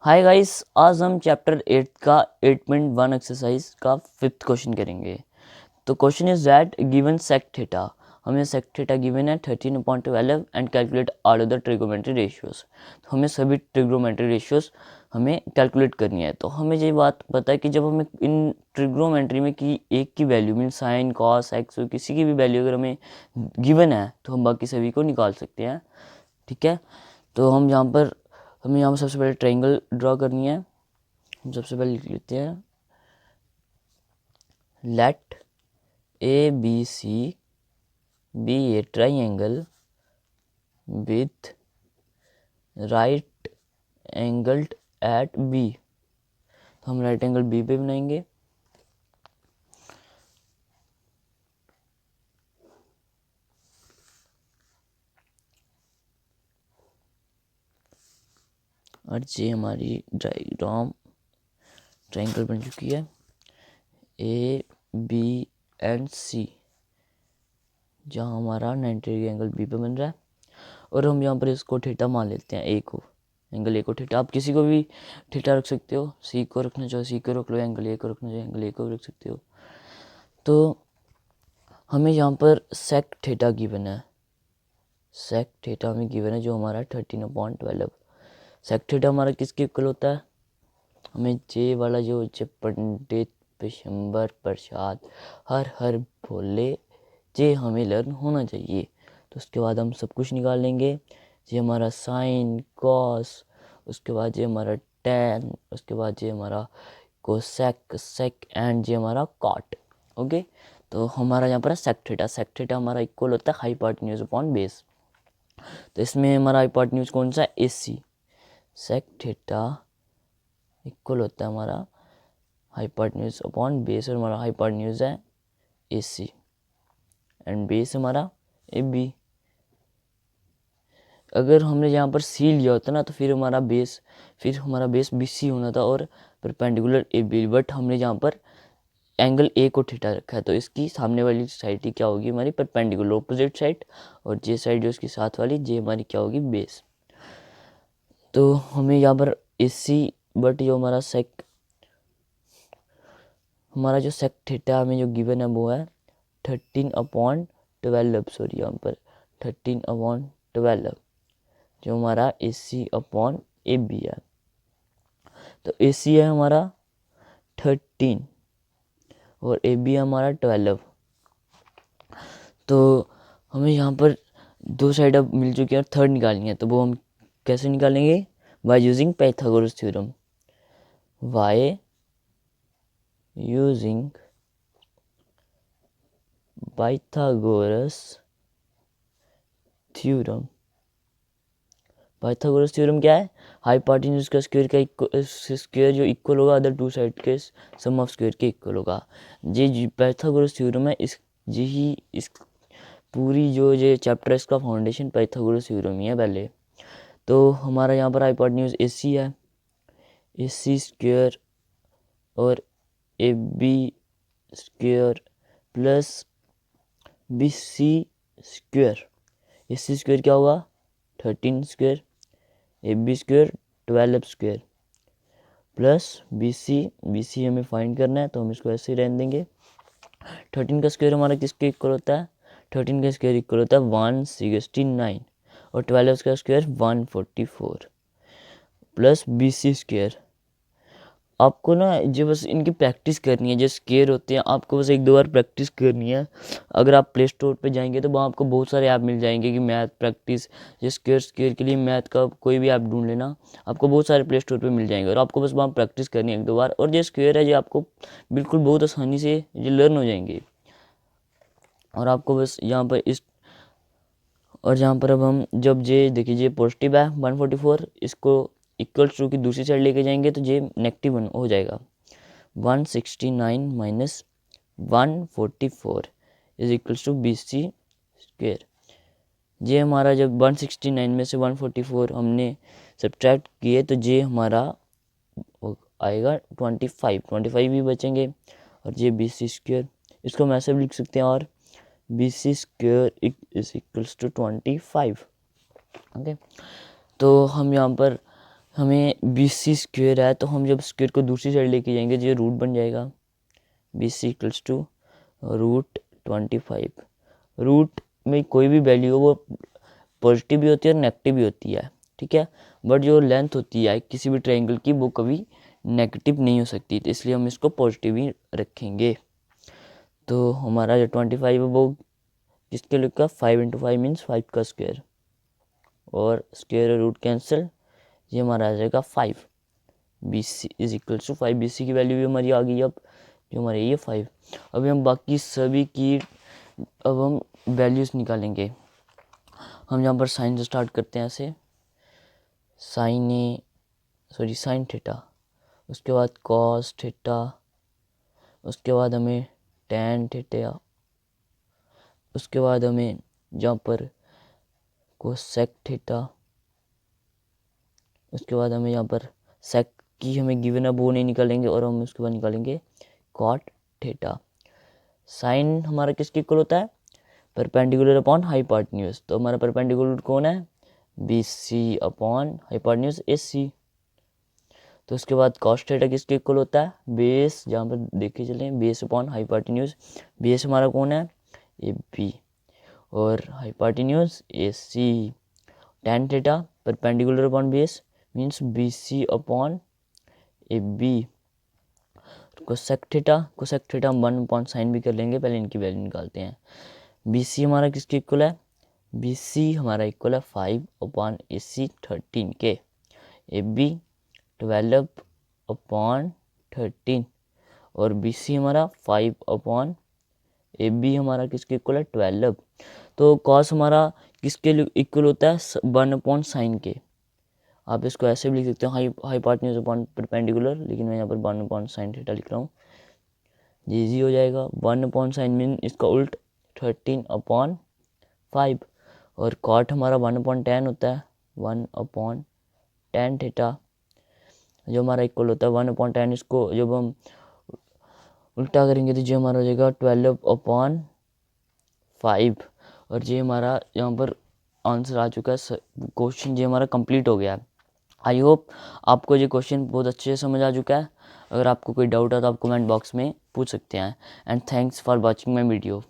Hi guys, आज हम chapter 8 का 8.1 एक्सरसाइज का 5th क्वेश्चन करेंगे। तो question is that given sec theta, हमें सेक थीटा गिवन है 13/12 and calculate all of the trigonometry ratios. तो हमें सभी ट्रिग्नोमेट्री रेशियोज हमें कैलकुलेट करनी है। तो हमें ये बात पता है कि जब हमें इन ट्रिग्नोमेट्री में की एक की value mean sine cos x किसी की भी वैल्यू अगर हमें गिवन है तो हम बाकी सभी को निकाल सकते हैं। ठीक है, तो हमें यहाँ पर सबसे पहले ट्रायंगल ड्रॉ करनी है। हम सबसे पहले लिख लेते हैं let A B C be a triangle with right angled at B. तो हम राइट एंगल बी पे बनाएंगे। और ये हमारी डायग्राम ट्रायंगल बन चुकी है ए बी एंड सी, जहाँ हमारा 90 डिग्री एंगल बी पे बन रहा है। और हम यहाँ पर इसको थीटा मान लेते हैं, ए को, एंगल ए को थीटा। आप किसी को भी थीटा रख सकते हो, सी को रखना चाहो सी को रख लो, एंगल ए को रखना चाहो एंगल ए को रख सकते हो। तो हमें यहाँ पर सेक थीटा गिवन है, सेक थीटा हमें गिवन है जो हमारा 13/12। सेक थीटा हमारा किसके इक्वल होता है, हमें जे वाला जो पंडित पेशंबर प्रसाद हर हर भोले जे हमें लर्न होना चाहिए। तो उसके बाद हम सब कुछ निकाल लेंगे। ये हमारा साइन कॉस, उसके बाद ये हमारा टैन, उसके बाद ये हमारा कोसेक सेक एंड ये हमारा कॉट। ओके, तो हमारा यहाँ पर सेक थीटा, सेक थीटा हमारा इक्वल होता है हाइपोटेन्यूज अपॉन बेस। तो इसमें हमारा हाइपोटेन्यूज कौन सा है, AC। सेक थीटा इक्वल होता है हमारा हाइपोटेन्यूज अपॉन बेस, और हमारा हाइपोटेन्यूज है AC एंड बेस हमारा AB। अगर हमने यहाँ पर C लिया होता ना तो फिर हमारा बेस BC होना था और परपेंडिकुलर AB, बट हमने यहाँ पर एंगल A को थीटा रखा है। तो इसकी सामने वाली साइड क्या होगी हमारी परपेंडिकुलर ऑपोजिट साइड, और जे साइड जो इसकी साथ वाली जे हमारी क्या होगी बेस। तो हमें यहाँ पर AC, बट जो हमारा जो सेक थीटा हमें जो गिवन है वो है 13/12, सॉरी यहाँ पर 13/12 जो हमारा AC अपॉन AB है। तो AC है हमारा 13 और AB है हमारा 12। तो हमें यहाँ पर दो साइड अब मिल चुकी है और थर्ड निकालनी है। तो वो हम कैसे निकालेंगे, by using Pythagoras theorem, by using Pythagoras theorem. Pythagoras theorem क्या है, हाइपोटेन्यूज का स्क्वायर का स्क्वायर जो इक्वल होगा अदर टू साइड के सम ऑफ स्क्वायर के इक्वल होगा। ये पाइथागोरस थ्योरम है, इस पूरी जो ये चैप्टर है इसका फाउंडेशन पाइथागोरस थ्योरम ही है पहले। तो हमारा यहाँ पर हाइपोटेन्यूज AC है, AC स्क्वायर और AB square plus BC square. AC square क्या होगा 13 square, AB square 12 square plus BC हमें फाइंड करना है तो हम इसको ऐसे ही रहने देंगे। 13 का स्क्वायर हमारा किसके इक्वल होता है, 13 का स्क्वायर इक्वल होता है 169 और 12 का स्क्वायर 144 प्लस BC स्क्वायर। आपको ना जो बस इनकी प्रैक्टिस करनी है, जो स्क्वायर होते हैं आपको बस एक दो बार प्रैक्टिस करनी है। अगर आप प्ले स्टोर पे जाएंगे तो वहाँ आपको बहुत सारे ऐप मिल जाएंगे कि मैथ प्रैक्टिस, ये स्क्वायर के लिए मैथ का कोई भी ऐप ढूंढ लेना, आपको बहुत सारे प्ले स्टोर पे मिल जाएंगे और आपको बस वहाँ प्रैक्टिस करनी है एक दो बार। और जो स्क्वायर है जो आपको बिल्कुल बहुत आसानी से ये लर्न हो जाएंगे। और आपको बस यहाँ पर यहाँ पर अब हम जब ये देखिए ये पॉजिटिव है 144, इसको इक्वल्स टू की दूसरी साइड लेके जाएंगे तो ये नेगेटिव हो जाएगा। 169 minus 144 is equals to BC square. ये हमारा जब 169 में से 144 हमने सब्ट्रैक्ट किए तो ये हमारा आएगा 25 भी बचेंगे और ये BC स्क्वायर, इसको हम ऐसे भी लिख सकते हैं और BC square is equals to 25। Okay, तो हम यहाँ पर हमें BC स्क्वेयर है, तो हम जब स्क्वेयर को दूसरी साइड लेके जाएंगे तो ये रूट बन जाएगा। BC equals to root 25। Root में कोई भी वैल्यू हो वो पॉजिटिव भी होती है और नेगेटिव भी होती है, ठीक है। बट जो लेंथ होती है किसी भी ट्रायंगल की वो कभी नेगेटिव नहीं हो सकती, तो इसलिए हम इसको पॉजिटिव ही रखेंगे। तो हमारा जो 25 है वो किसके लिए का 5 × 5 मीन्स 5 का स्क्वायर, और स्क्वायर रूट कैंसिल, ये हमारा आ जाएगा 5। BC is equal to 5। BC की वैल्यू भी हमारी आ गई, अब जो हमारे ये 5। अभी हम बाकी सभी की अब हम वैल्यूज़ निकालेंगे। हम यहाँ पर साइन से स्टार्ट करते हैं ऐसे, साइन थीटा, उसके बाद कॉस थीटा, उसके बाद हमें टैन थीटा, उसके बाद हमें जहाँ पर कोसेक थीटा, उसके बाद हमें यहाँ पर सेक की हमें गिवन है वो नहीं निकालेंगे, और हम उसके बाद निकालेंगे कॉट थीटा। साइन हमारा किसके इक्वल होता है, परपेंडिकुलर अपॉन हाइपोटेन्यूज। तो हमारा परपेंडिकुलर कौन है, BC अपॉन हाइपोटेन्यूज AC। तो उसके बाद कॉस थीटा किसके इक्वल होता है, बेस, जहाँ पर देखे चले बेस अपॉन हाइपोटेन्यूज। बेस हमारा कौन है, AB, और hypotenuse AC। Tan theta perpendicular upon base means BC upon AB। Cosec theta हम 1 अपॉन साइन भी कर लेंगे, पहले इनकी वैल्यू निकालते हैं। BC हमारा किसके इक्वल है, BC हमारा इक्वल है 5 अपॉन AC 13 के। AB 12 अपॉन 13, और BC हमारा 5 अपॉन AB हमारा किसके इक्वल है 12। तो कॉस हमारा किसके इक्वल होता है, 1 अपॉन साइन के। आप इसको ऐसे भी लिख सकते हो, हाइपोटेन्यूज अपॉन परपेंडिकुलर, लेकिन मैं यहाँ पर 1 अपॉन साइन थीटा लिख रहा हूँ, ये इजी हो जाएगा। 1 अपॉन साइन मीन इसका उल्ट 13 अपॉन 5, और कॉट हमारा 1 अपॉन टेन होता है, 1 अपॉन टेन थीटा, जो हमारा इक्वल होता है 1 अपॉन टेन। इसको जब हम उल्टा करेंगे तो जो हमारा हो जाएगा 12 अपॉन 5, और ये हमारा यहाँ पर आंसर आ चुका है। क्वेश्चन ये हमारा कंप्लीट हो गया है। आई होप आपको ये क्वेश्चन बहुत अच्छे से समझ आ चुका है। अगर आपको कोई डाउट है तो आप कमेंट बॉक्स में पूछ सकते हैं। And thanks for watching my video.